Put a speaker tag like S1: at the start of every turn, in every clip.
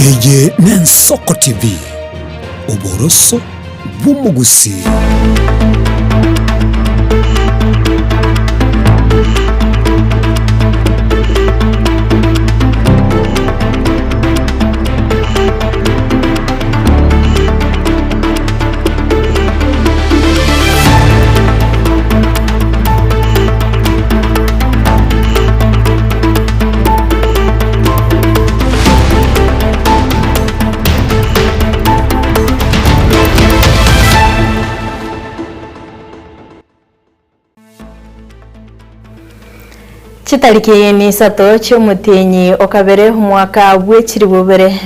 S1: Eye n'Ensoko TV oboroso bw'umugusi.
S2: Chitariki ni sato cy'umutinyi okabere mwaka bw'ekiri bubere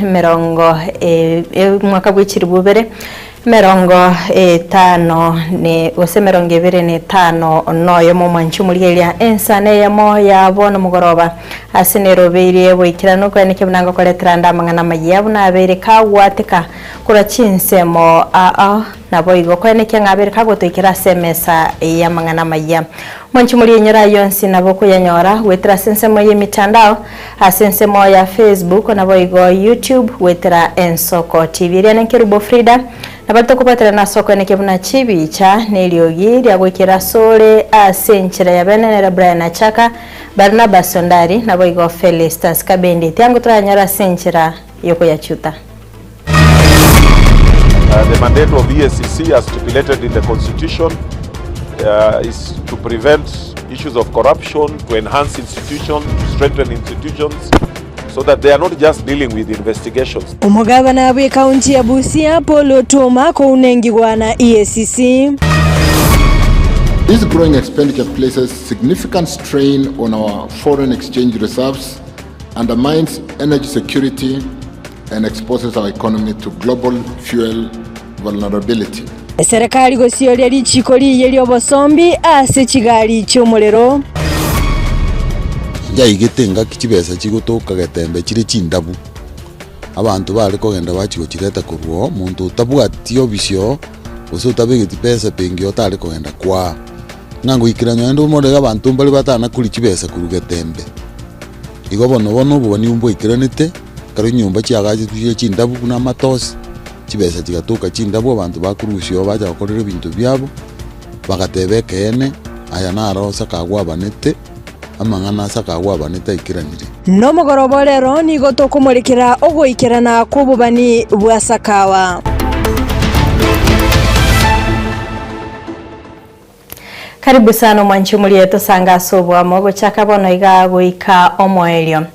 S2: merongo tano ne ose merongo ebere ne tano noyo mu manchu mulyelia ensane yamo yabona mugoroba asinero beire bwikirano kwa nike bunanga kole tranda mangana mayabu na abere kawateka kura chinsemo nabo igo kwa nike ngabere kagotwikira semesa ya mangana maya manchu mulyenyora yonsi nabo kuyanyora wetira sensemo ye mitandao asensemo ya Facebook nabo igo YouTube wetira Ensoko TV rene kerubo Frida nabato kupatira na soko neke buna chibi cha neliogi lya gwekera sole asenchira ya benenera Brian Achaka Barnabas Sondari nabo igo Felistas Kabendi tiangu turanyara senchira yoko ya chuta.
S3: The mandate of EACC as stipulated in the constitution is to prevent issues of corruption, to enhance institutions, to strengthen institutions, so that they are not just dealing with investigations.
S4: Umugabana wa kaunti ya Busia Paul Otuoma ko unengirwa na EACC.
S5: This growing expenditure places significant strain on our foreign exchange reserves, undermines energy security and exposes our economy to global fuel vulnerability.
S4: Serikali gosiyolya lichikoli yelyobosombi ase chigali cy'umulero.
S6: Yaigitenga kichibesa chigutoka gatembe chiri chindabu abantu bali kogenda bachigo chireta kuruo muntu tabwatio bisyo usutabigiti pesa pengi otali kogenda kwa ngango ikiranyo ndo modega abantu mbali batana kuli chibesa kurugetembe igo bono boni umbo ikiranite karo nyumba chiagaje tuje chindabu kuna matosi chibesa chigatoka chindabu abantu bakurusyo baja bakorera ibintu byabo bagatebeke ene aya naro sakagwa banete amangana sakagwa banete ikiranire
S4: no mugorobo rero nigo tokumurikira ogoikerana kububani bwa Sakawa.
S2: Karibu sana mwanchi mulieto sanga sobwa mogo chakabono iga goika omoelio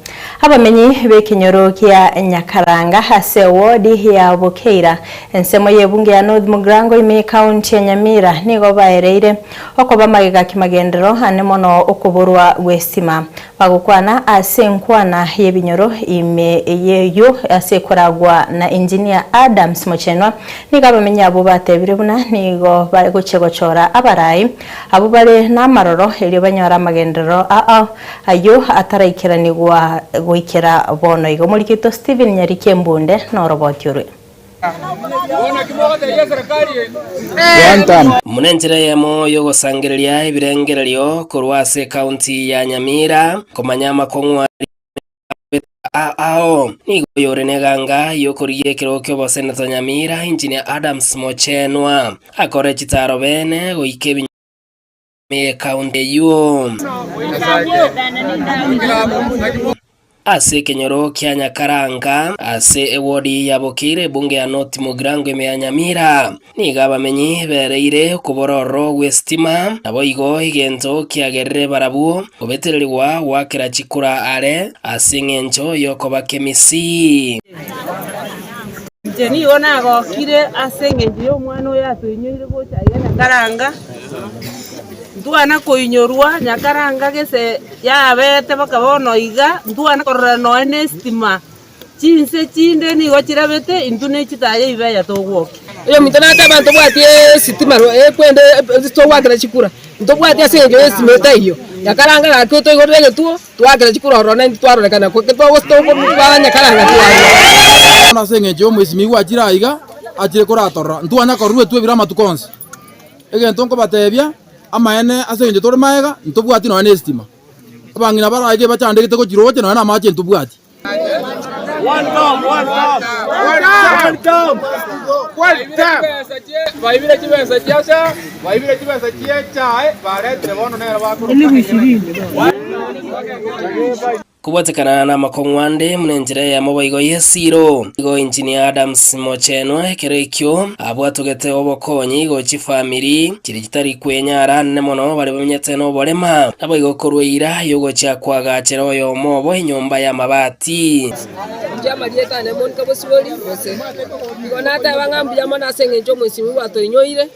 S2: abamenyi bekinyoro kia Nyakaranga hase wodi ya Bukeira ensemo yebunge ya North Mugrango ime county ya Nyamira nigo baereire okoba magiga kimagendero anemono okuburwa westima bagukwana asenkwana yebinyoro ime yeyo asekoragwa na engineer Adams Mochenwa nigo abamenyi abo batebire buna nigo bari gucegochora abarai abo bari namaroro elyo banyora magendero ayo ataraikeranigwa goikera bono igo mulikito Steven Nyarike Mbunde no robot yure
S7: munenjera yamo yogo sangereria ibirengereryo kurwase county ya Nyamira komanyama kongwa nigo yoreneganga yokoriye kirokyo bosenato Nyamira engineer Adams Mochenwa akore chitaro bene goike me county yo ase kenyoro kya Nyakaranga ase ewodi ya Bukire bunge ya North Mugrango ime ya Nyamira niga bamenyi bereire kubororo westima nabo igo igento kiagerere barabu obetererwa wakira chikura are ase ngencho yokoba kemisi
S8: jeni ona gokire ase ngenjo yo mwana oya twenyoire gocha ya Nyakaranga nduana kuinyorwa Nyakaranga gese ya bete bakabono iga nduana korora no enestima chinse chinde ni gochira bete indune chitaye ibeya togwoki
S9: iyo mitana ta bantu bwatie sitima kwende to wakira chikura ndo bwatie asenjo esimeta iyo Nyakaranga gakyo to igorege tuo twakira chikura rona ntwarorekana ko keto gosto ko kwa Nyakaranga tuwa
S10: na senjo mwesimi gwachira iga achire koratorra nduana korwe tu birama tukonse egento nko batebya amaene asenje tore maega ntobwati no anestima abangina barage bachandegete ko jiroje no na mache ntobwati
S7: kubatikana na makongwande munenjira ya moboigo yesiro igo engineer Adams Mochenwa kerekyo abwatugete obokonyi go chifamily kiri kitari kwenyara ne mono bali bamenyete no bolema aboigo korweira yogo cha kwagachera oyo mobo inyumba ya mabati
S9: Jamalieta ne mon kaboswori bose igonata bangambya mana sengenjo mwesimu watonyoire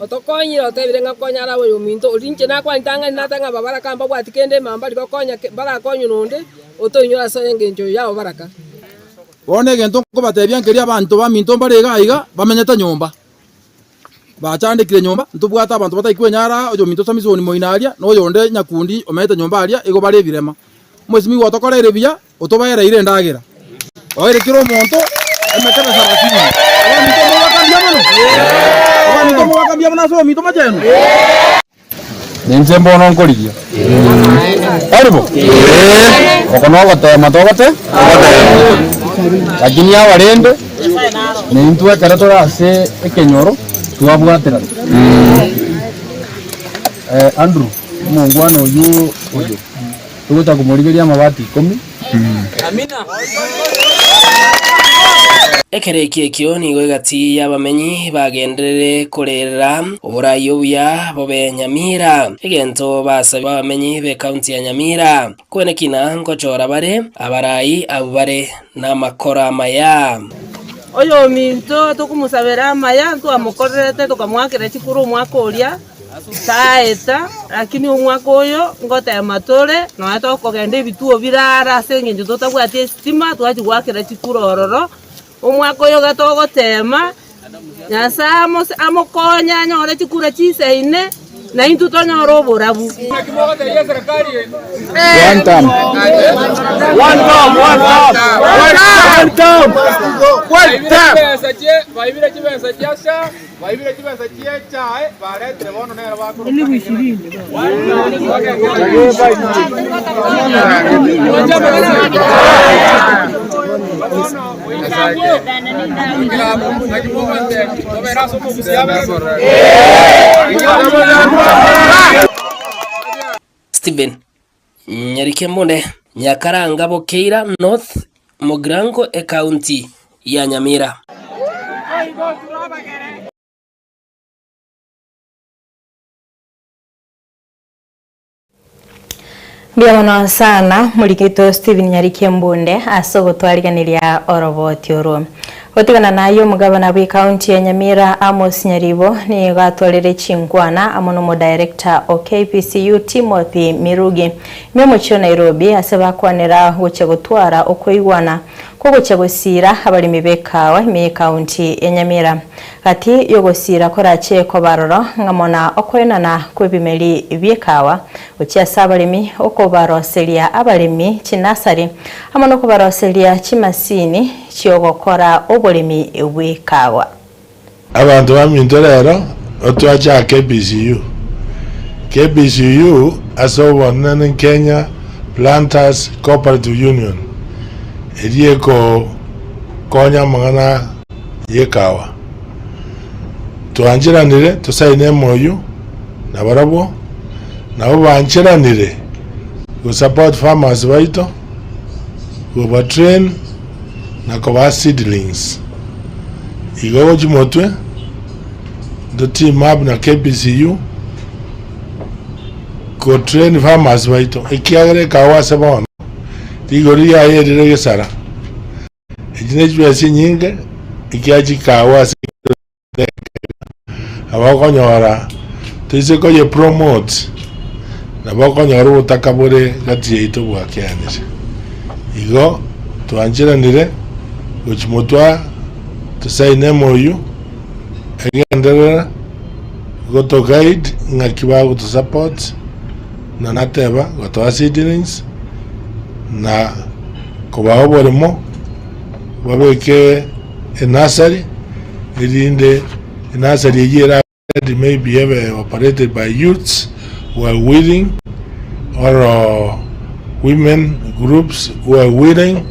S9: otokonyira otebirenga konyara we minto olinche nakwa ntanga natanga babara kamba bwatikende mamba likokonya bara konyo nonde otonyora sengenjo yao baraka
S10: Wone gento ko batebya nkeria abantu ba minto barega iga bamenyeta nyumba bachandikire nyumba ntubwata abantu bataikwenyara ojo minto samizoni moinaria no yonde nyakundi ometa nyumba aria igo bare birema mwesimi watokorere biya otobaera ire ndagira oire kiro monto emekana sarafini minto mo wakambia mano minto mo wakambia mano so minto majeno
S11: Ninze mbono nkoliyo aribo okonogo te matogote lakini ya warende nintwe karatora ase ekenyoro twabwatira Andrew mungwana uyu uyu tuguta kumurigeria mabati 10 amina
S7: ekereki ekioni gwegati yabamenyi bagenderere kurera uburayo buya bobe Nyamira egento basaba bamenyi be county ya Nyamira kwenekina ngochora bare abarayi abare na makora maya
S8: oyo minto tukumusabira maya twamukorerete tukamwakira chikuru mwakoria taeta lakini umwaka oyo ngota ya matore no atokogenda ebituo birara sengenje tutabwatie stima twachi gwakira chikuru ororo umwaka oyo gatogotema nyasamo amokonya nyore chikura chiseine na intu tonyora oburabu
S11: one time
S7: Steven Nyarikembone Nyakaranga Bokeira North Mogrango County ya Nyamira.
S2: Biamono sana mulikito Steven Nyarikembonde asogotwariganiria oroboti oro. Otigana nayo mugabana bwi county ya Nyamira Amos Nyaribo ni gatwarire chingwana amono mo director o KPCU Timothy Mirugi memocho Nairobi asaba kwanera guche gutwara okoigwana ko guche gusira abalimi bekawa me county ya Nyamira ati yogosira korache ko baroro ngamona okwenana kwebimeli byekawa uchi asabalimi okobaroselia abalimi chinasari amono kobaroselia chimasini chiogokora obulimi bwekawa
S12: abantu bamindorero otwacha KPCU asobona in Kenya Planters Cooperative Union erieko konya mangana yekawa tuanjiranire tusaine moyo na barabo nabo banjiranire go support farmers baito go train na kwa seedlings igo jimotwe the team up na KPCU go train farmers baito ikiagere kawa sabon igori ya yedire gesara ejine jwesi nyinge ikiaji kawa abakonyora tise ko ye promote na bakonyora utakabure gati yeito bwakianire igo tuanjiranire uchimotwa tusaine moyo agendera go to guide ngakibago to support na nateba go to seedlings na kubaho borimo babeke nursery ilinde nursery yera may be ever operated by youths who are willing or women groups who are willing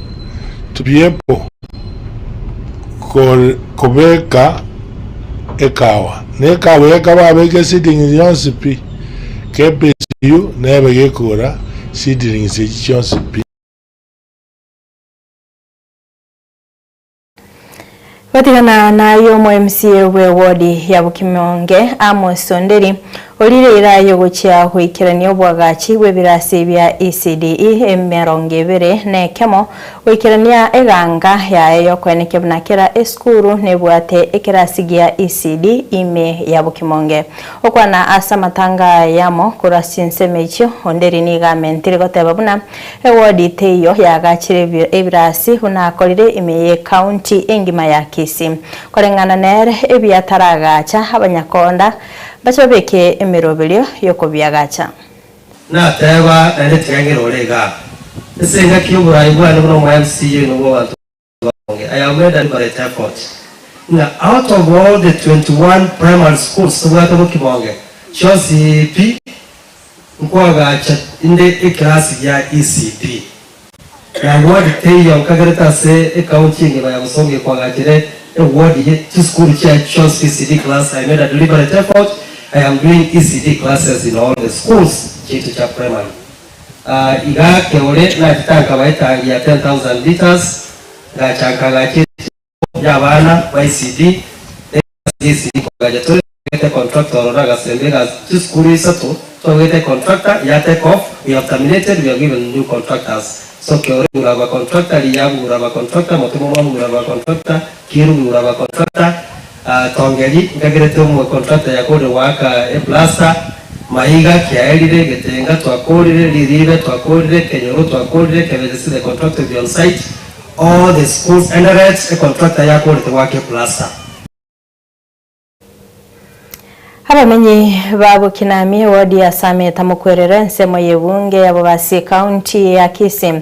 S12: to be able kubeka ekawa nekawa ekawa abeke seedling yonse pi KPCU nebe gekura seedlings yonse pi.
S2: Batigana na yomo MCA we wodi ya Bukimonge Amos Onderi olirira yogocha kwikirania obwagachi webirasi bya ECDE emerongevere nekemo wikirania eganga ya yokweneke bunakera eskuru nebwate ekirasi gya ECD ime ya Bukimonge okwana asa matanga yamo kurasinse mecho Onderi niga mentire goteba buna ewodi teyo yagachire ebirasi unakolire ime county engima ya Kisi korengana nere ebyataraagacha abanyakonda bachabeke emirobelyo yokobyagacha
S13: na teba ende tirangiro lega esenga kiyobura ibwana no MCA no bantu bange I have made a great effort now out of all the 21 primary schools tubata Bukimonge chose P nkwaga inde eklasi ya ECD na wadi teyo kagareta se county ngeba ya Busonge kwagakire wadi to school chose ECD class. I made a deliberate effort. I am doing ECD classes in all the schools chitu cha primary iga keole na tanka baita ya 10,000 liters ga chankaga chitu ya bana by ECD kwa jatore get contractor raga sembega to school isato so get a contractor ya take off. We have terminated. We are given new contractors. So keore uraba contractor liyabu uraba contractor motomo uraba contractor kiru uraba contractor tongeli ngagirete mu contractor yakode waka plaster maiga kiaelire getenga twakorire liribe twakorire kenyoro twakorire kebeze the contractor be on site all the schools and a contractor yakode wake plaster.
S2: Abamenyi babo kinami wodi ya Sameta mukwerere nsemo yebunge yabo basi county ya Kisi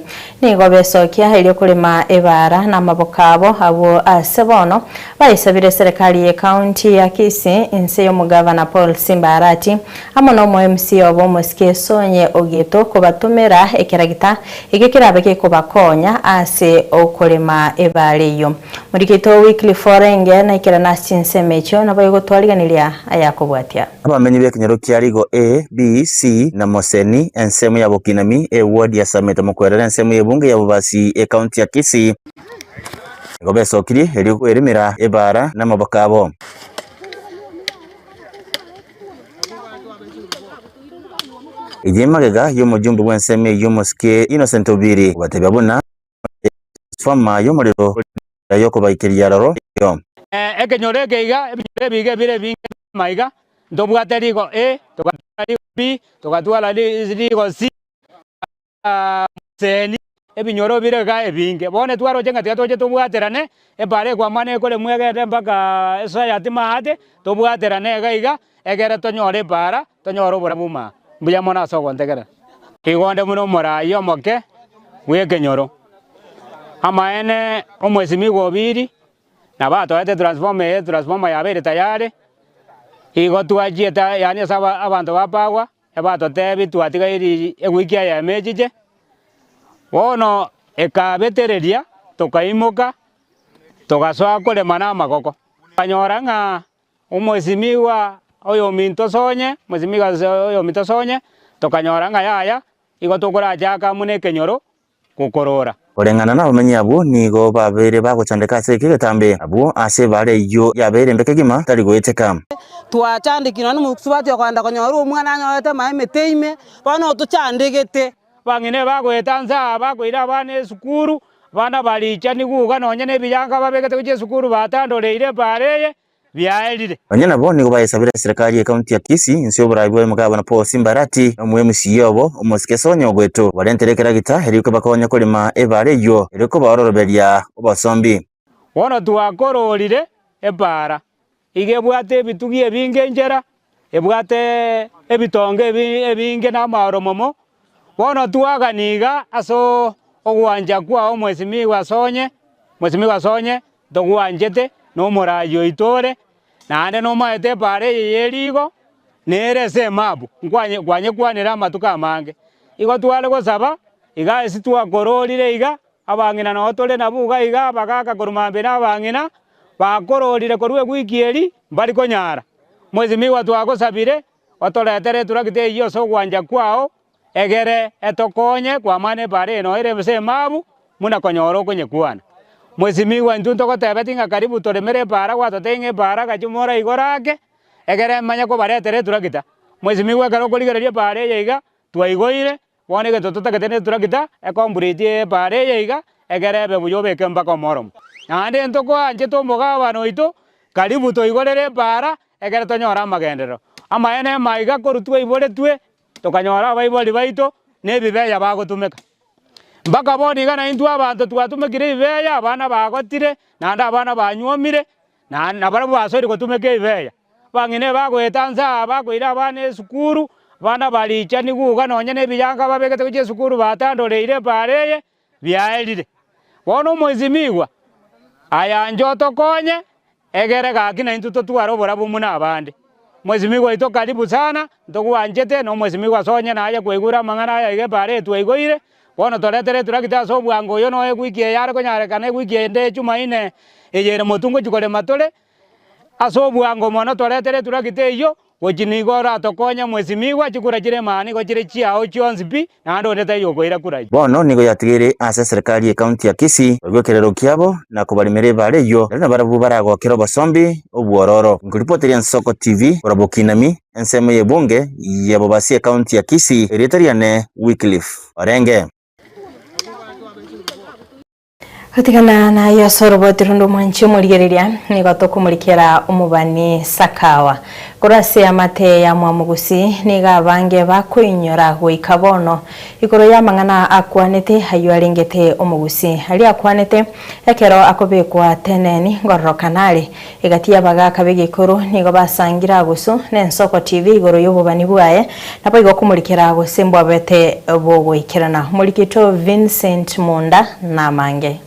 S2: nigo besokia ili kulima ebara na mabokabo abo asebono bayisabire serikali ya county ya Kisi inse yo mugavana Paul Simbarati amono mo MC obo Mosike Sonye Ogeto kubatumira ekiragita igikirabe kubakonya ase okulima ebare yo murikito weekly forenge na ikirana sinsemecho nabayo gutwaliganilia ayako
S14: abamenyi bekinyoro kya ligo A, B, C na Moseni ensemu ya Bukinami ward ya Sameta mukwerera ensemu yebunge ya bubasi county ya Kisi gobesokiri eri kwerimira ebara na mabakabo ijemagega y'omujumbe w'ensemu y'Omosike Innocent Obiri batebabona fama y'omuliro yokubaikiriya raro yo
S15: ekenyoro ekeiga ebige bire binge maiga ndobwate ligo A tukatwala ligo B tukatwala ligo C Seni ebinyoro birega ebinge bone twaro jenga twatoje tubwaterane ebare kwa mane kole mwegete mpaka eso yatima hate tubwaterane gaiga egere tonyore bara tonyoro bura buma mbuya mona sogo ntegera igonde muno morayi omoke wekenyoro amaene omwesimi gobiri na bato ete transformer yabere tayari igo tuajieta yani saba abantu bapagwa abato tebi tuatiga iri ewikia ya mejije wono ekabetereria tukaimuka tugasoa kulema na magoko kanyoranga umwesimiwa oyo minto sonye mwesimiwa oyo minto sonye tukanyoranga yaya igo tukura jaka mune kenyoro kukorora
S14: orengana na bamenyi abo nigo babere bagochandeka sekigetambe abo ase bare yo yabere mbekegima tari gweteka
S8: twacandikira n'umusubati kwanda konyora umwana anyoete maime teime bano tucandegete
S15: bangine bagwetanza bakwira bane sukuru bana balicha niguga nonye nebiyanga babegete kuje sukuru batandoreire bareye byaelire
S14: banyana bo nigo bayisabira serikali ya county ya Kisi insi oburayi bwo mugabana Paul Simbarati omwe MC obo Mosike Sonye Ogweto barenterekera gita eriko bakonya kulima ebare yo eriko baroroberia obasombi
S15: wono twakororire ebara igebwate bitugi ebinge njera ebwate ebitonge ebinge na maromomo wono twaganiga aso ogwanja kwa omwesimiwa Sonye togwanjete no morayo itore nande no maete bare yerigo nerese mabu kwanye kwanira matuka mange igo twale gosaba iga esi twakororire iga abang'ina no tole na buga iga bagaka kurumambe na abang'ina bakororire korwe gwikieri bari konyara mwezi miwa twagosabire otoretere turagite iyo so gwanja kwao egere etokonye kwa mane bare no ere mse mabu muna konyoro konye kwana mwezi miwa ntunto gotebetinga karibu toremere bara gwatotenge bara gachumora igorake egere manya ko baretere turagita mwezi miwa karo koligereria bare yeiga twaigoire wone ge tototakete turagita ekomburiti bare yeiga egere be buyobe kemba komorom ande ntoko anje to mogaba noito karibu toigorere bara egere tonyora magendero amaene maiga korutwe ibore twe tokanyora baiboli baito ne bibeya bagotumeka mpaka boni gana intu abantu twatumekire bibeya abana bagotire nanda abana banyomire na barabu basori gotumeke bibeya bangine bagoetanza bagoira abana esukuru bana balicha ni guga nonye ne biyanga babegete kuje sukuru batandoreire bareye byaelire bono mwezi migwa aya njoto konye egere gakina intu totwaro borabu muna abande mwezi migwa ito karibu sana ntokuanjete no mwezi migwa sonye na aya kwegura mangana aya ige bare twegoire bono toretere turakita so bwango yo no egwikie yare konyarekana egwikie nde chumaine eyere motungo chukore matole aso bwango mono toretere turakite iyo gochiniigora tokonya mwezi migwa chikura chire mani gochire chiao chionzipi nando ndete yogoira kurai
S14: bono nigo yatigire ase serikali ekaunti ya Kisii ogwekerero kiabo na kubarimere bare yo na barabu baragokero basombi obwororo nguripoteria Nsoko TV orobokinami ensemo yebunge yabo basi ekaunti ya Kisii eritariane Wycliffe Orenge
S2: Kutigana na yo soroboti rundu mwanchi murigereria nigo tokumurikira umubani Sakawa kurase amate ya mwamugusi niga bange bakuinyora goikabono ikoro ya mangana akwanete hayo alengete umugusi ali akwanete ekero akobekwa teneni ngorro kanali igatia baga kabege ikoro nigo basangira gusu ne Nsoko TV igoro yobubani bwaye napo igo kumurikira gusembwa bete bogoikirana murikito Vincent Munda na mange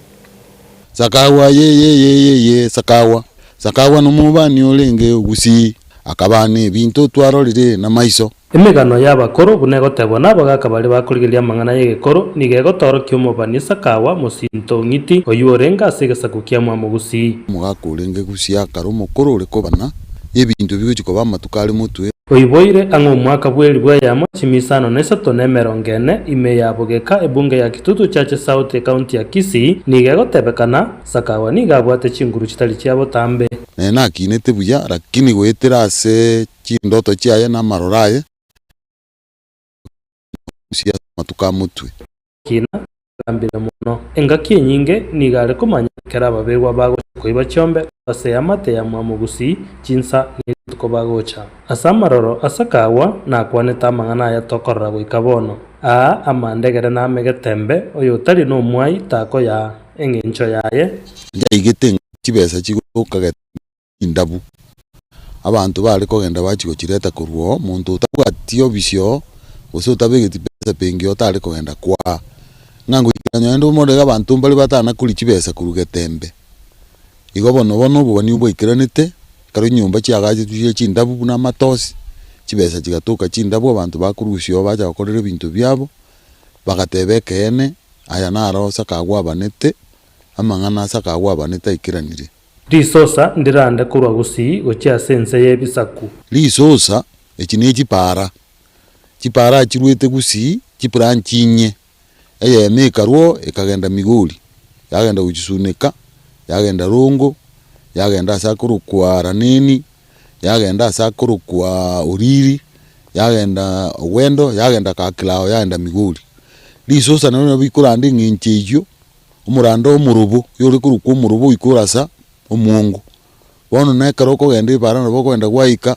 S6: Sakawa ye Sakawa numubani olenge ugusi akabane bintu twarorire na maiso
S16: emigano y'abakoro bunegotebwa nabagaka bari bakurigeria mangana y'egekoro nigegotorokia umubani Sakawa musinto ngiti oyuorenga asegesaku kia mwamugusi
S6: mugakurenge gusia karo mukoro ureko bana ebintu biguchiko bamatukari mutwe
S16: oiboire ang'o mwaka bweri bwayamo chimisano nesato nemerongene ime yabogeka ebunge ya Kitutu Church South County ya Kisii nigegotebekana Sakawa nigabwate chinguru chitari chiabo tambe
S6: nena kinete buya lakini gwetera ase chindoto chiaye na maroraye usia matuka mutwe
S16: kina gambira muno engaki nyinge nigare kumanya kera baberwa bago koiba chombe ase amate ya mwamugusi chinsa nituko bagocha asamaroro Asakawa na kwaneta mangana ya tokorra goikabono amandegere na megetembe oyo tari no mwai tako ya engencho yaye
S6: igete kibesa chigukaga indabu abantu bali kogenda bachiko chireta kurwo muntu utabwatio bisyo uso tabegeti pesa pengi otali kogenda kwa ngango ikanyando modega abantu mbali batana kuli chibesa kurugetembe igo bono boni ubwo ikiranite karo nyumba chiagaje tuye chindabu na matosi chibesa chigatuka chindabu abantu bakurusyo baja bakorera bintu byabo bagatebeke ene aya naro Sakawa banete amangana Sakawa banete ikiranire
S16: risosa ndirande kurwa gusi gocha sense yebisaku
S6: risosa echine chipara chirwete gusi chipranchinye eye mekarwo ekagenda Migori yagenda uchisuneka yagenda Rongo yagenda sakuru kwa Raneni yagenda sakuru kwa Uriri yagenda Wendo yagenda Kakilao yagenda Migori risosa nano bikurande nginchejo umurando umurubu yori kuru ku murubu ikurasa umungu bono nekaro kogenda ibara no bokogenda gwaika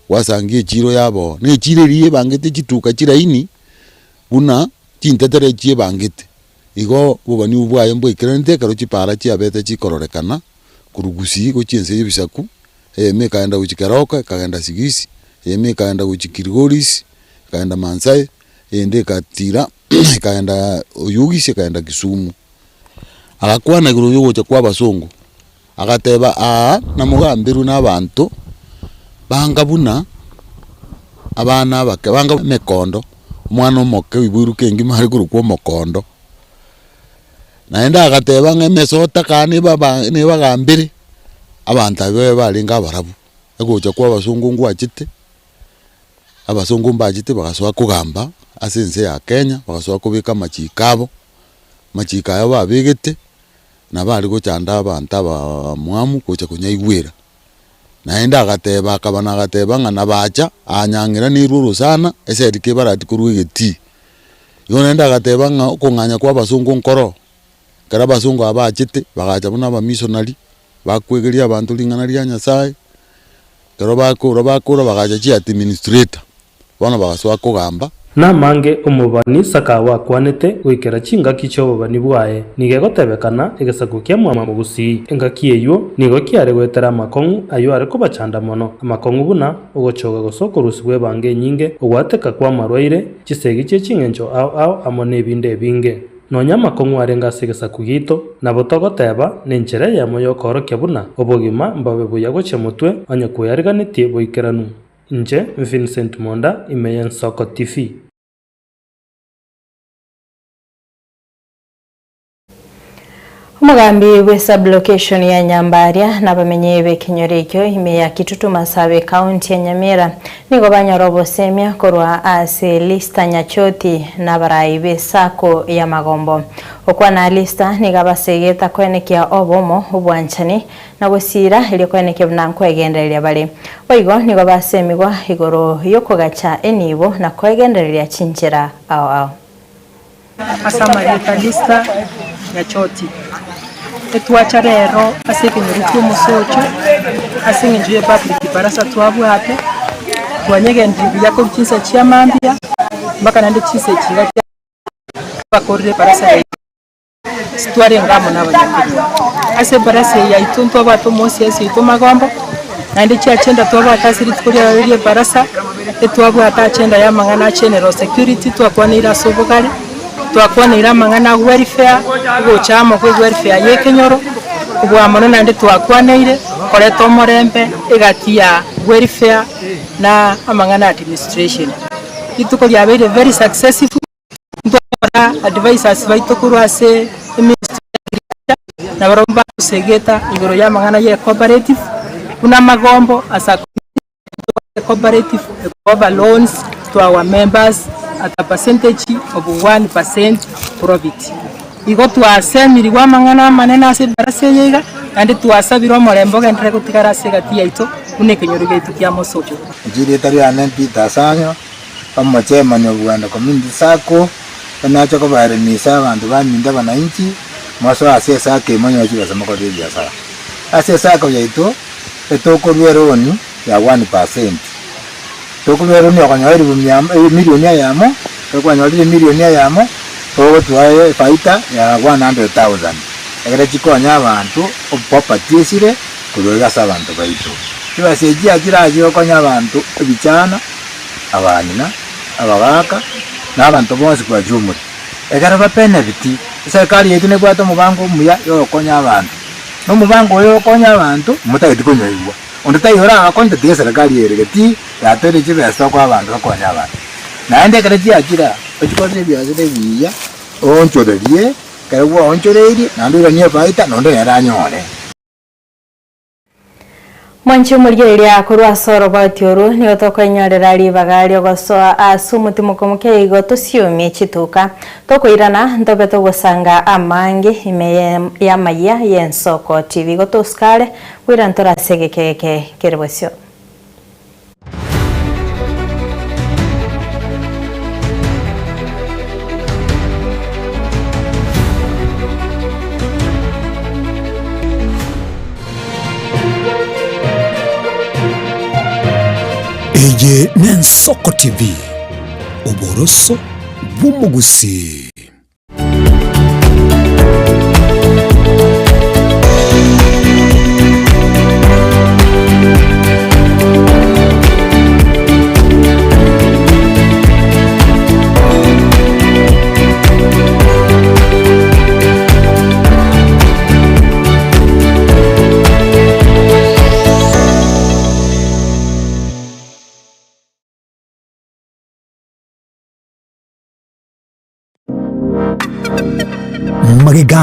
S6: wasangie chiro yabo ne chireriye bangete chituka chiraini buna chintetere chie bangete igo bubani ubwaye mbo ikiranite karo chipara chiabete chikororekana kurugusi go chinse yibisaku mekaenda uchikaroka kagenda Sigisi mekaenda uchikirigoris kaenda Mansai ende katira kaenda Oyugisi kaenda Kisumu agakwana iguru yogocha kwa basongo agateba na mugambiru n'abantu banga buna abana bake banga mekondo umwana omoke wiburuke ngima ari guru kwa mokondo naenda agateba ng'emesota kani bagambire abantu abe balinga abarabu egocha kwa abasungu ngwachite abasungu mbachite bagasoa kugamba ase ense ya Kenya bagasoa kubika machikabo machika yabo babigete na bali gochanda abantu abamwamu gocha kunyaigwira naenda agateba akabana agateba ng'ana bacha anyangira niruru sana ese edike barati kurwigeti yonenda agateba kung'anya kwa abasungu nkoro kara abasungu abachite bagacha buna abamissionary bakwegeria abantu ling'ana ria Nyasaye kero bakura bagacha chi administrator bana bagasoa kugamba
S16: namange omubani sakawa kwanete gwikera chingaki chobobani bwaye nigegotebekana egesaku kia mwama mugusi engaki eyo nigo kiare gwetera amakong'u ayo are kobachanda mono amakong'u buna ogochoga gosokorusi bwe bange nyinge ogwateka kwa marwaire chisegi chie ching'encho ao amo nebinde ebinge nonya amakong'u arenga ase egesaku gito nabo togoteba nenchera yamo yokorokia buna obogima mbabe buya gochia motwe onye kweyariganetie boikeranu nje Vincent Monda Imeyen Soko TV.
S2: Umugambi we sublocation ya Nyambaria nabamenye bekinyore ikyo ime ya Kitutu Masabe county ya Nyamira nigo banyorobo semia korwa ase lista nyachoti nabarayi be sako ya Magombo okwa na lista nigabasegeta kwenekia obomo obwanchani na gusira ili kwenekia bnanko egendereria bali oigo nigo basemigwa igoro yokogacha enibo na kwegendereria chinchira ao
S17: asamareta lista nyachoti etwacha rero ase kinyori cy'umusocho ase ngiye public barasa twabwate twanyegendri yako cyise cyamambia mbaka nande cyise kiga bakorre barasa stware ngamo n'abanyakuru ase barasa ya itunto abato mose ase itumagombo nande cyacenda twabata siri tkurya barasa etwabwata cyenda yamangana general security twakwanira sobogale twakwanira mangana welfare gochamo kwe welfare yekenyoro kubwamano nande twakwanire koreto morembe egatia welfare na amangana administration ituko lyabere very successful ndora advisors baitokuru ase ministry na baromba segeta igoro yamangana ye cooperative kuna Magombo asa cooperative cover loans to our members at a percentage of 1% profit. Igo twasemiri wa mangana manena ase barase yega ande twasabiro morembo gendere gutigara segati yaito unekenyoro gitu kya mosocho.
S18: Jiri tari ane Peter Sanyo pamoja manyo bwana community sako nacho ko bare misa abantu baminda bananchi maso ase sake manyo chiba samako de biashara. Ase sako yaito etoko rweroni ya 1%. Tokulero ni akanyari milioni yamo tokwanyari milioni yamo to twaye faita ya 100,000 egere chikonya abantu opapatisire kuloga sabantu baito kiba seji akiraje okonya abantu ebichana abanina abagaka n'abantu bose kwa jumuri egere bapenebiti serikali yetu ne kwato mubango muya yokonya abantu no mubango yokonya abantu mutagiti kunyoywa onditayora akonde de serikali yeregeti yatere chibe soko abantu bakonya abantu naende kare chiakira ochikoze byazire biya onchorerie kare wo onchorerie nandura nye baita nondo yaranyore
S2: Mwanchi umurgereria kurwa soro batioru ni otoko inyorera libagari ogosoa asumuti mukomuke igo tusiumi chituka tokoirana ntobeto gusanga amangi ime ya maya yensoko TV go toskale wirantora segekeke kerebosio
S1: Eye Nensoko TV oboroso bumugusi.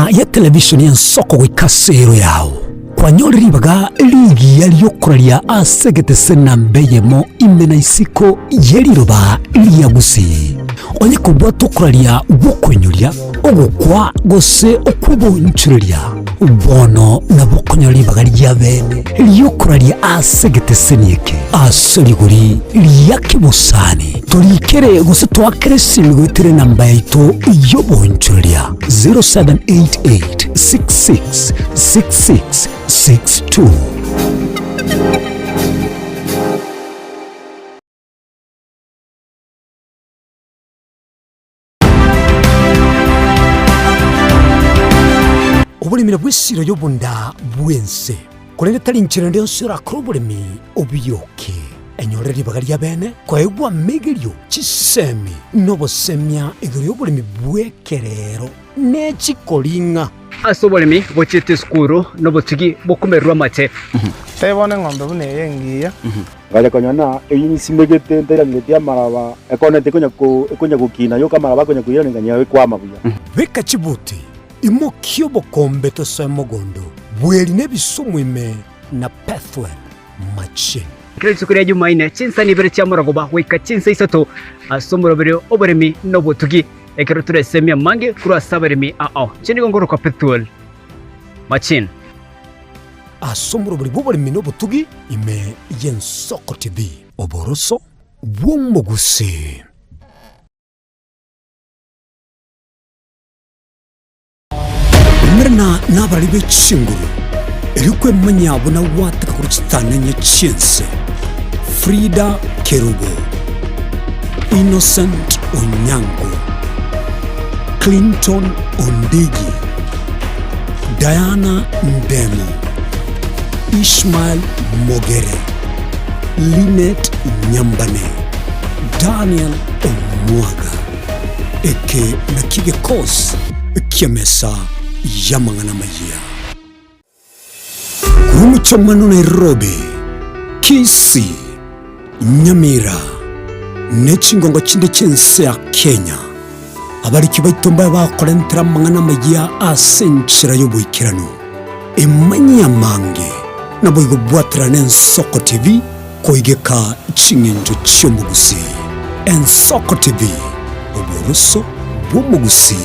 S1: nyuma ya televishoni ya nsoko gwikasero yao kwanyoriribaga ligi yaliyokuraria asegete senambeyemo imena isiko yeriroba liagusi onye kubwa tukuraria gukwenyuria ogukwa gose okwibunchuriria bono na bokonyoribaga lya bene liyokuraria asegete senieke asoriguri liyakibusani tolikere gose twakere simigwitire namba yaito yobonchuriria 0788 66 66 62. Obulimira bw'essiro y'obunda bw'ense kulende talinchira ndio sira krobulimi obiyoke enyorera libaga lya bene kwaegwa megelyo chisemi nobosemya egero y'obulimi bw'ekerero n'ekikolinga
S19: ase obolimi bochete skuru nobotigi bokumerwa mache
S20: tebone ng'ombe bune yengiya
S21: gale konyana eyinsimegete nterangetia maraba ekonete konya gukina yo kamaraba konya kuyana nganya kwama buya
S1: beka chibuti imokyo bokombe to semogondo bweli nebisumwime na pathway machine
S19: kile sukuri ya Jumaine chinsa ni bere chamaragoba weka chinsa isato asomoro bere obolimi nobotugi ekero turesemia mange kura sabarimi chini gongoro kwa pathway machine
S1: asomoro bere obolimi nobotugi ime yensoko TV oboroso bw'omugusi. Mrna nabali b'ekinguru erikwe manyabo na wataka kuruchitananya chinse Frida Kerubo, Innocent Onyango, Clinton Ondigi, Diana Ndemo, Ishmael Mogere, Linet Nyambane, Daniel Omwaga, eke nakige kos kiamesa yamangana maya Umuchomano Nairobi, Kisii, Nyamira, Nechingongo chinde chense ya Kenya abari kibaitomba bakorentera mangana maya asenchira yobuikirano emanya mange nabo igobwatira n'Ensoko TV koigeka chingenjo cy'omugusi Ensoko TV oboroso bw'omugusi.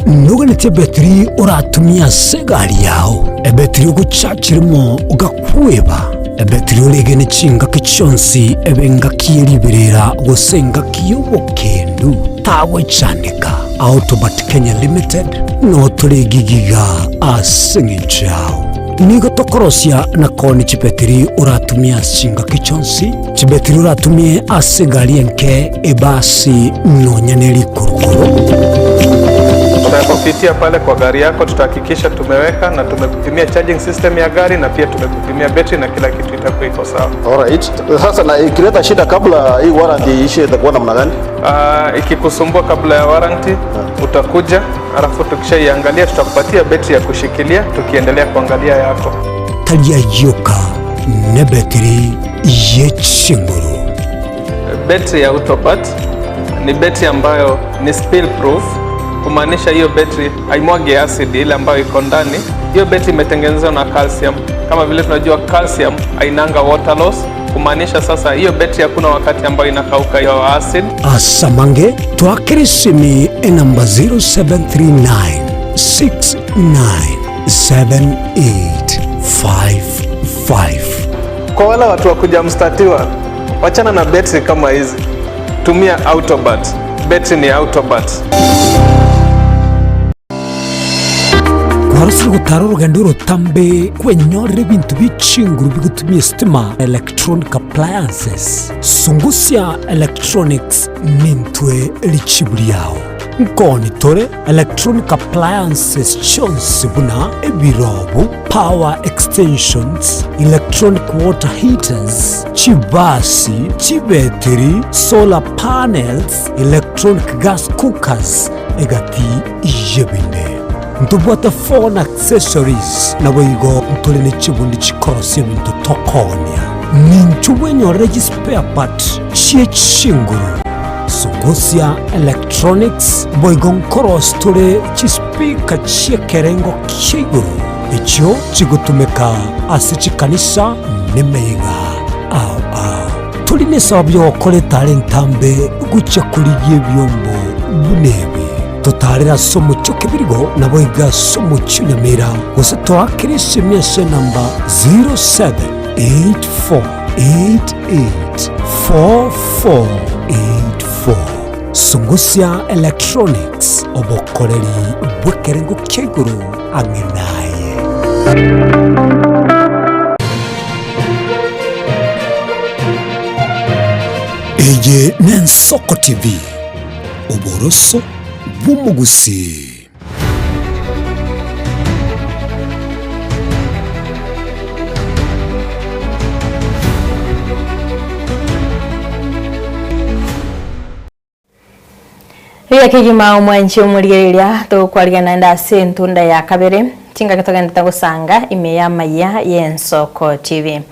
S1: Nuganete betri uratumia segari yao ebetri uguchachirimo ugakweba ebetri ulegene chinga kichonsi ebenga kiyeliberera gusenga kiyobokendo tawe chanika Autobat Kenya Limited no tulegigiga asengichao nigo tokorosia na koni chibetri uratumia chinga kichonsi chibetri uratumie asegari enke ebasi nonyaneli kurukuru.
S20: Tunapopitia pale kwa gari yako tutahakikisha tumeweka na tumekupimia charging system ya gari na pia tumekupimia battery na kila kitu itakuwa iko sawa.
S21: Alright. Sasa na ikileta shida kabla hii warranty ishe itakuwa namna gani?
S20: Ikikusumbua kabla ya warranty utakuja, alafu tukishaiangalia tutakupatia battery ya kushikilia tukiendelea kuangalia yako.
S1: Talia yoka ne battery yechinguru.
S20: Battery ya Autobat ni battery ambayo ni spill proof. Kumaanisha hiyo battery haimwagi acid ile ambayo iko ndani. Hiyo battery imetengenezwa na calcium. Kama vile tunajua calcium hainanga water loss. Kumaanisha sasa hiyo battery hakuna wakati ambayo inakauka hiyo acid.
S1: Asamange twakirisimi namba 0739 697855.
S20: Kwa wale watu wa kuja mstatiwa, wachana na battery kama hizi. Tumia Autobat. Battery ni Autobat.
S1: Kwarusiri gutara urugendo rutambe kwenyorera ibintu bicinguru bigutumye stima electronic appliances Sungusya Electronics nintwe lichibuli yao nkoni tore electronic appliances chonsi buna ebirobo power extensions electronic water heaters chibasi chibeteri solar panels electronic gas cookers egati ijebinde ntubwate phone accessories na boigo ntuli ni chibundi chikorosi bintu tokonia ninchuwenyorere spare part chie chinguru Sungusia Electronics boigo nkorosi tuli chispika chie kerengo kiguru icho chigutumika ase chikanisa nimeiga tuli nesababu yokole talentambe gucha kuliye byombo bunebe totarira somo chokebirigo naboiga somo chunyamira gose twakirisi mese namba 0784884484 Sungusia Electronics obokoreri bwekerengo keguru angenaye. Eye Nensoko TV oboroso bumugusi.
S2: Ria kigima umwanchi umurigeria to kwariana nda sentunda ya kabere tinga katogenda gusanga imeya maya y'Ensoko TV.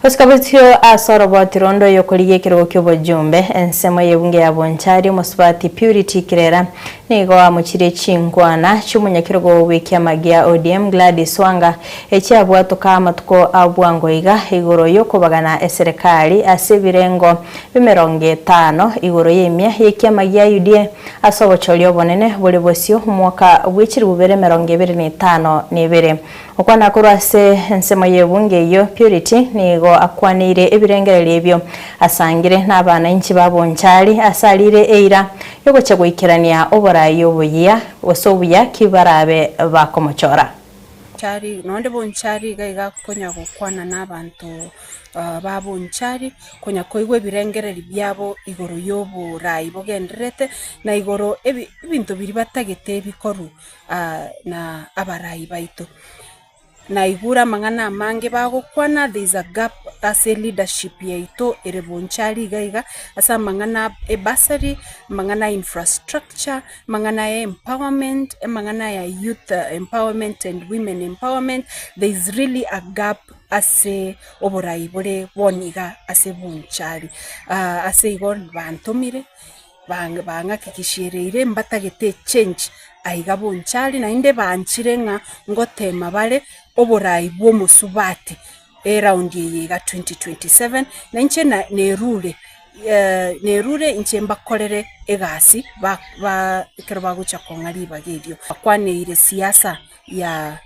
S2: Hoskabutio asorobo tirondo yokoliye kiroko ky'obujumbe ensemo yebunge ya Bonchari Musubati Purity Kirera nigo amukire chingwana cy'umunyakirgo w'ikyamagia ODM Gladys Wanga ekyabwatuka amatuko abwangoiga igoro yokobagana eserikali asebirengo bimeronge 5 igoro yemya y'ikyamagia UDA asobochoryo bonene buri bosio mwaka w'ikiri bubere meronge 25 nebere okwana kurase ensemo yebunge yo Purity nigo akwanire ebirengere ebyo asangire n'abana inchi babonchari asalire eira yogoche gwikirania oborayi obuya osobuya kibarabe bakomochora
S3: chari nonde bonchari gaiga konya gukwana n'abantu babonchari konya koigwe birengereri byabo igoro y'oburayi bogenderete na igoro ebintu biri batagete bikoru na abarayi baito na igura mangana mange bagukwana. There is a gap as a leadership yaito erebonchari gaiga asa mangana bursary, mangana infrastructure, mangana empowerment, mangana ya youth empowerment and women empowerment. There is really a gap ase oborayi bore boniga ase bonchari ase igon bantomire banga kikishireire mbatagete change aiga bonchari na inde banchirenga ngotema bale oborayi bwo Musubati around yega 2027 na inche nerure inche mbakorere egasi ba ikero bagucha kongari bagedio akwaneire siasa ya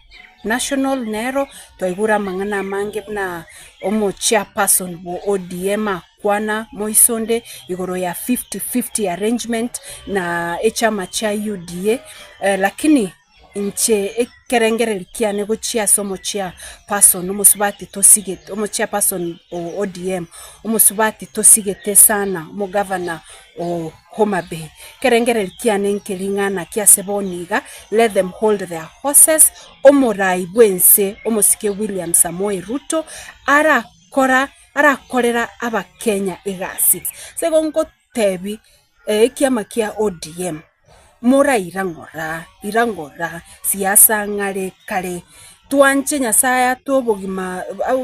S3: national nero toigura mangana mange na omo chairperson bo ODM kwana Moisonde igoro ya 50-50 arrangement na echama cha UDA lakini inche kerengere likiane gochia somo chia person Musubati tosigete omo chia person ODM Musubati tosigete sana mo governor o Homa Bay kerengere likiane nkelingana kia seboniga let them hold their horses omorai bwense omosike William Samoei Ruto ara korera aba Kenya egasi segongo tebi kiama kia ODM mora irangora siasa ngare kare tuanche nyasaya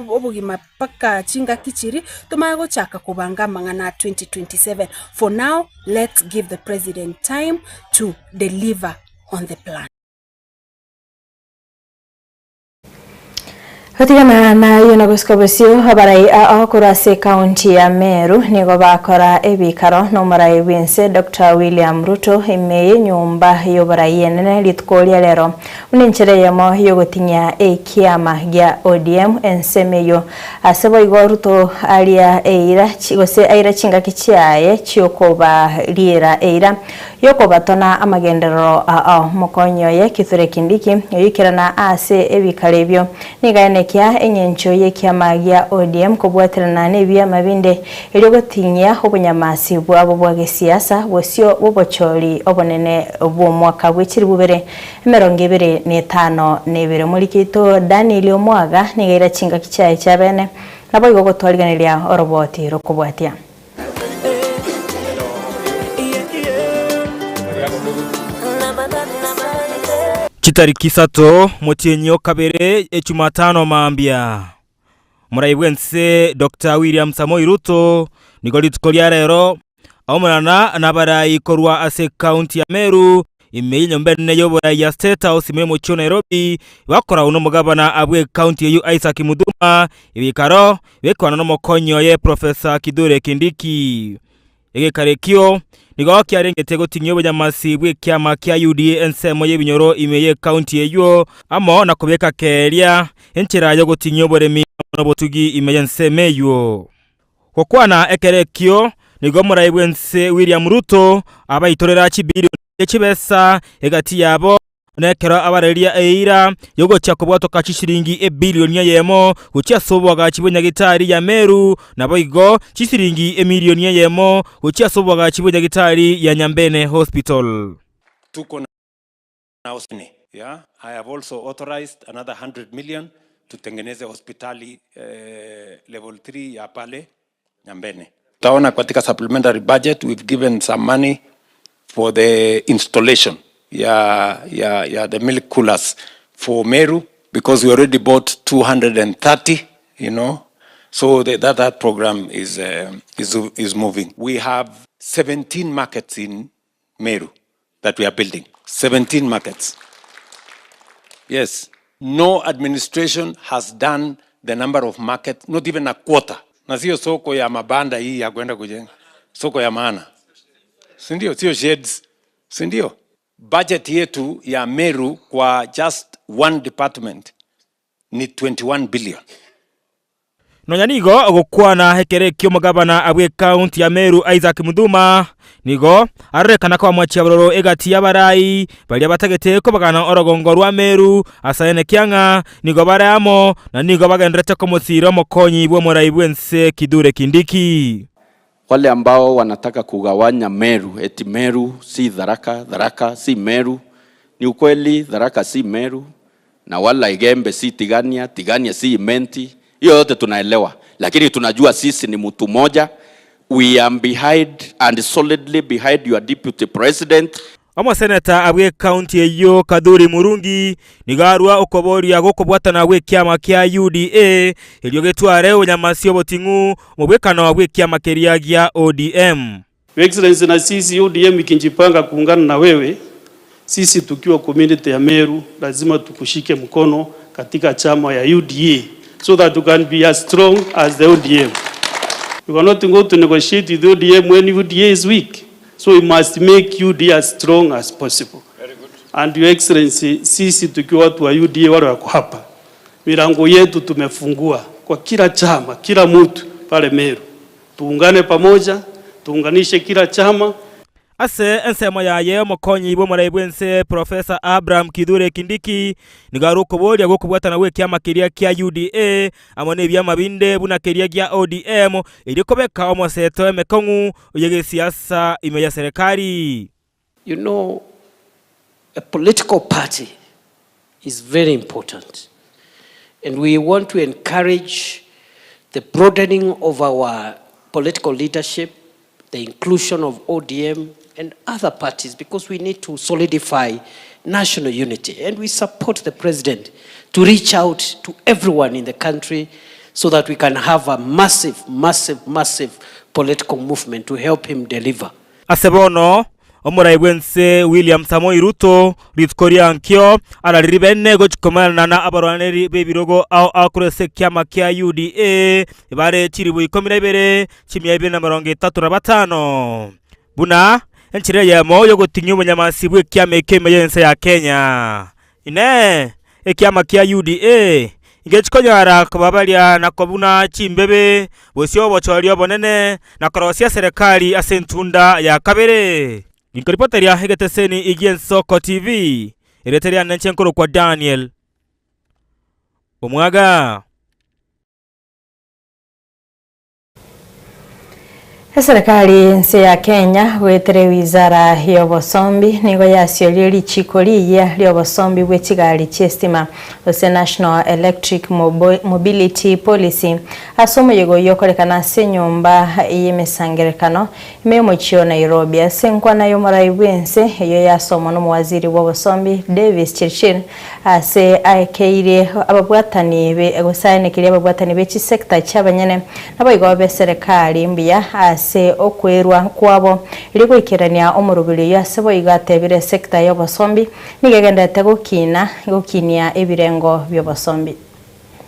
S3: obogima paka chinga kichiri tumago chaka kubanga mangana 2027. For now, let's give the president time to deliver on the plan.
S2: Hotigana na yona guskobesio habarai akurase county ya Meru nigo bakora ebikaro no marai winse Dr. William Ruto imeye nyumba yobarai enene litkolia lero uninchire yamo yogotinya ekiama gya ODM ensemeyo asebo igo Ruto alia eira chigose aira chinga kichiaye chiokoba liera eira yokoba tona amagendero mokonyo ye kithure kindiki yikirana ase ebikalebyo nigane kia enyencho ye kiama gya ODM kubwatirana nebya mabinde elyogotinya obunyamasi bwabo bwa siasa bwosio bubochori obonene bwo mwaka bwekiri bubere 2025 muri kito Daniel Omwaga nigaira chinga kichaye chabene nabo igo gotwariganiria oroboti rokubwatia
S5: Nitariki 3 Motienyo kabere Jumatano mambia Muraibwense Dr. William Samoei Ruto nigoli tukolia rero aumana nabarayi korwa ase county ya Meru imeinyo mbene yobora ya State House memo cho Nairobi bakora uno mugabana abwe county yu Isaac Muduma ibikaro bekwana no mokonyo ye Professor Kithure Kindiki ege karekio nigo kyarengete gotinyo banyamasi bwe kyama kya UDA ensemo yebinyoro imeye county eyo amo nakobeka keria enchera yo gotinyo boremi no botugi imeye nsemeyo kokwana ekerekio nigo Muraibwense William Ruto abayitorera kibiri ekibesa egati yabo nekera abareria eira yogo cyakobwato kachishiringi ebilioni yemo ucia sobwaga kibonya gitari ya Meru naboigo chishiringi emilioni yemo ucia sobwaga kibonya gitari ya Nyambene Hospital.
S22: Tuko na hospitali, yeah. I have also authorized another 100 million to tengeneze hospitali level 3 ya pale Nyambene. Taona katika supplementary budget we've given some money for the installation the milk coolers for Meru because we already bought 230, you know, so that program is moving. We have 17 markets in Meru that we are building. 17 markets. Yes, no administration has done the number of markets, not even a quarter. Na sio soko ya mabanda hii ya kwenda kujenga, soko ya maana. Sindio, sio sheds. Sindio, budget yetu ya Meru kwa just one department ni 21 billion.
S5: Nonyanigo gukwana hekerekio mugabana abwe county ya Meru Isaac Muduma nigo arekana kwa mwachi abororo egati y'abarayi bali abatagete ko bagana orogongo rwa Meru asayene kyanga nigo baramo na nigo bagendrete ko musiro mokonyi bwo Muraibwense Kithure Kindiki.
S23: Wale ambao wanataka kugawanya Meru, eti Meru si Tharaka, Tharaka si Meru, ni ukweli Tharaka si Meru, na wala Igembe si Tigania, Tigania si Imenti, hiyo yote tunaelewa, lakini tunajua sisi ni mtu moja. We are behind and solidly behind your deputy president.
S5: Omo senator abwe county eyo Kadhuri Murungi nigarwa okoboria gokobwatana abwe kyama kya UDA elyogetware onyamasi obotingu mubwekano abwe kyama keriagia ODM.
S24: Your Excellency, na sisi ODM ikinjipanga kuungana na wewe, sisi tukiwa community ya Meru lazima tukushike mkono katika chama ya UDA so that you can be as strong as the ODM. You cannot go to negotiate with the ODM when UDA is weak. So we must make UDA as strong as possible. Very good. And Your Excellency, sisi tukiwa watu wa UDA wale wako hapa, milango yetu tumefungua kwa kila chama, kila mtu pale Meru. Tuungane pamoja, tuunganishe kila chama.
S5: Ase ensemo yaye mokonyi bwo Muraibwense Professor Abraham Kithure Kindiki nigaruko bolia gokubwatana we kyama kiria kya UDA amone byama binde buna kiria gya ODM ilikobeka omoseto emekongu yege siasa imeya serikali.
S25: You know, a political party is very important, and we want to encourage the broadening of our political leadership, the inclusion of ODM and other parties, because we need to solidify national unity. And we support the president to reach out to everyone in the country so that we can have a massive political movement to help him deliver.
S5: Asebono Muraibwense William Samoei Ruto ritkoria nkyo alaribene gochikomana na abarwaneri bebirogo au akurese kyama kya UDA ibare chiribu 12 chimya 235 buna enchire yemo yo gotinyo munyamasi bwe kyama kemeyense ya Kenya ine ekyama kya UDA ingechikonyara kubabalia na kobuna chimbebe bosio bochori obonene na korosia serikali asentunda ya kabere. Nikoripoteria hegeteseni Igien Soko TV ireteria nanchenkoro kwa Daniel Omwaga.
S2: Serikali nsi ya Kenya wetere wizara ya obosombi nigo yasiorio richiko riya rya obosombi bw'ekigali ky'estima ose National Electric Mobility Policy ase omuyigo yokorekana ase enyomba y'emisangerekano ime omochio Nairobi ase enkwana y'omorai bwense eyo yasomwa n'omuwaziri w'obosombi Davis Chirchir ase aikeire ababwatani egosainikiria ababwatani b'ekisekta ky'abanyene naboigo b'eserikali mbuya ase okwerwa kwabo iri gwikirania omurubiri yase boiga atebire sekta y'obosombi nigegendete gukinia ebirengo by'obosombi.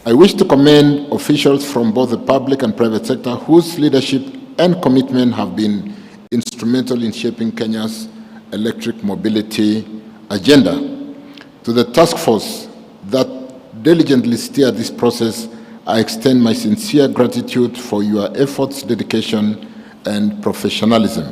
S4: I wish to commend officials from both the public and private sector whose leadership and commitment have been instrumental in shaping Kenya's electric mobility agenda. To the task force that diligently steered this process, I extend my sincere gratitude for your efforts, dedication, and professionalism.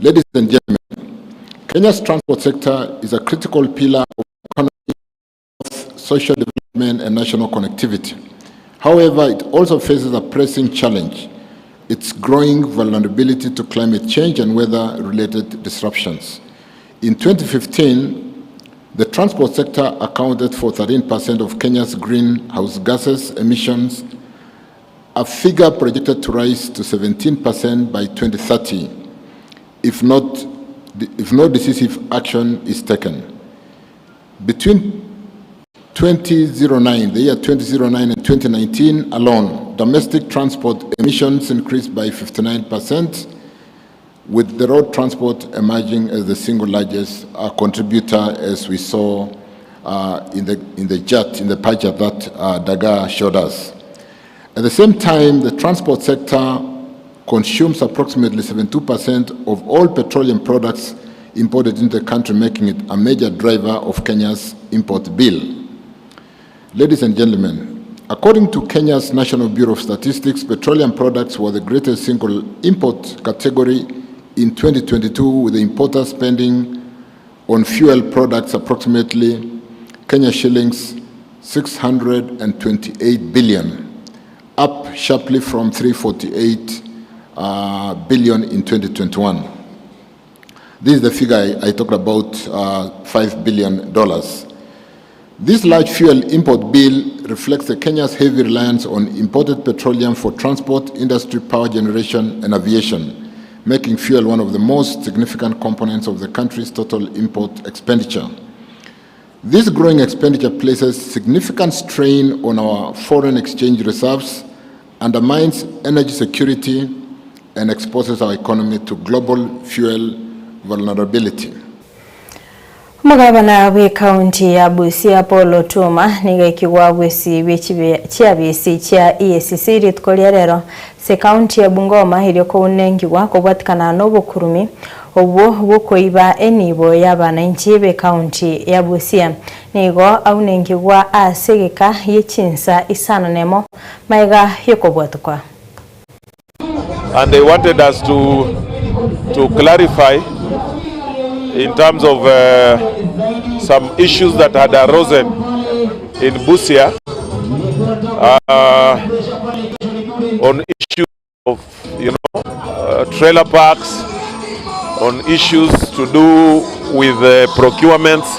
S4: Ladies and gentlemen, Kenya's transport sector is a critical pillar of economic, social development, and national connectivity. However, it also faces a pressing challenge: its growing vulnerability to climate change and weather-related disruptions. In 2015, the transport sector accounted for 13% of Kenya's greenhouse gases emissions, a figure projected to rise to 17% by 2030 if no decisive action is taken. Between the year 2009 and 2019 alone, domestic transport emissions increased by 59%, with the road transport emerging as the single largest contributor, as we saw in the pie chart that Daga showed us. At the same time, the transport sector consumes approximately 72% of all petroleum products imported into the country, making it a major driver of Kenya's import bill. Ladies and gentlemen, according to Kenya's National Bureau of Statistics, petroleum products were the greatest single import category in 2022, with the importers spending on fuel products approximately Kenya shillings 628 billion, up sharply from 348 billion in 2021. This is the figure I talked about, $5 billion. This large fuel import bill reflects Kenya's heavy reliance on imported petroleum for transport, industry, power generation, and aviation, making fuel one of the most significant components of the country's total import expenditure. This growing expenditure places significant strain on our foreign exchange reserves, undermines energy security, and exposes our economy to global fuel vulnerability.
S2: Mugabana we county ya Busia Paul Otuma nigekigwa gwesi bechia bisi chia EACC ritkolia rero se county ya Bungoma ilioko unengigwa kubwatikana n'obukurumi obwo bukoiba enibo y'abananchi be county ya Busia nigo aunengigwa asegeka yechinsa isano nemo maiga yokobwatukwa.
S7: And they wanted us to clarify in terms of some issues that had arisen in Busia on issues of, trailer parks, on issues to do with procurements,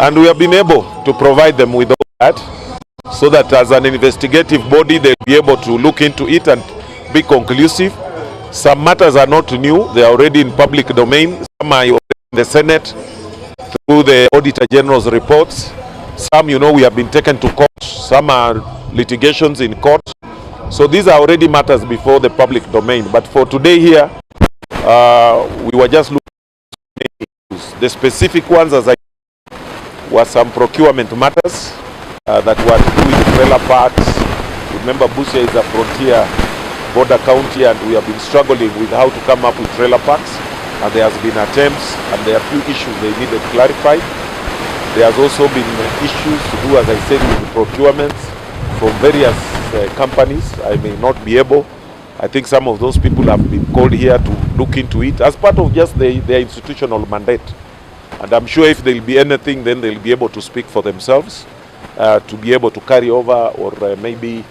S7: and we have been able to provide them with all that, so that as an investigative body they'll be able to look into it and be conclusive. Some matters are not new, they are already in public domain. Some are in the Senate through the Auditor General's reports. Some, we have been taken to court. Some are litigations in court. So these are already matters before the public domain. But for today here, we were just looking at issues. The specific ones, as I were some procurement matters that were to do with trailer parks. Remember, Busia is a frontier border county, and we have been struggling with how to come up with trailer parks, and there has been attempts, and there are a few issues they needed clarified. There has also been issues to do, as I said, with procurements from various companies. I may not be able. I think some of those people have been called here to look into it as part of just their institutional mandate. And I'm sure if there'll be anything, then they'll be able to speak for themselves, to be able to carry over or maybe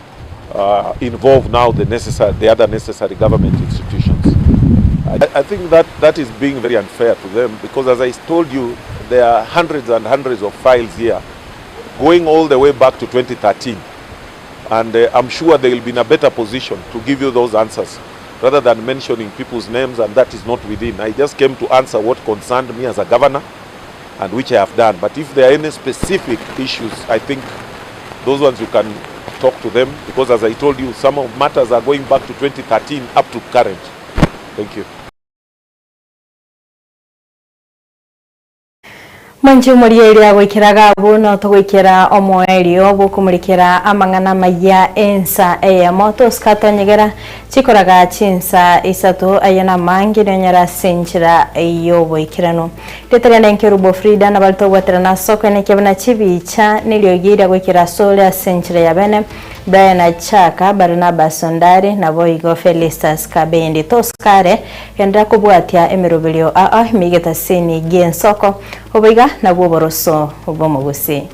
S7: involve now the other necessary government institutions. I think that is being very unfair to them, because as I told you, there are hundreds and hundreds of files here going all the way back to 2013. And I'm sure they will be in a better position to give you those answers rather than mentioning people's names, and that is not within. I just came to answer what concerned me as a governor and which I have done. But if there are any specific issues, I think those ones you can talk to them, because as I told you, some of matters are going back to 2013 up to current. Thank you.
S2: Mwanju muriyeria gwikiraga buno tugwikira omwerio gukumurikira amangana maya ensa eya moto skato nyegera chikoraga chinsa isatu ayana mangi nyara sinchira iyo gwikirano tetera nenkerubo Frida na balto gwaterana soko nekebana chibicha niliogira gwikira sola sinchira ya bene Brian Achaka Barnabas Sondari na Boigo Felistas Kabendi Toskare kenda kubwatia emirubelio migeta sini gen soko obiga na boboroso obomogusi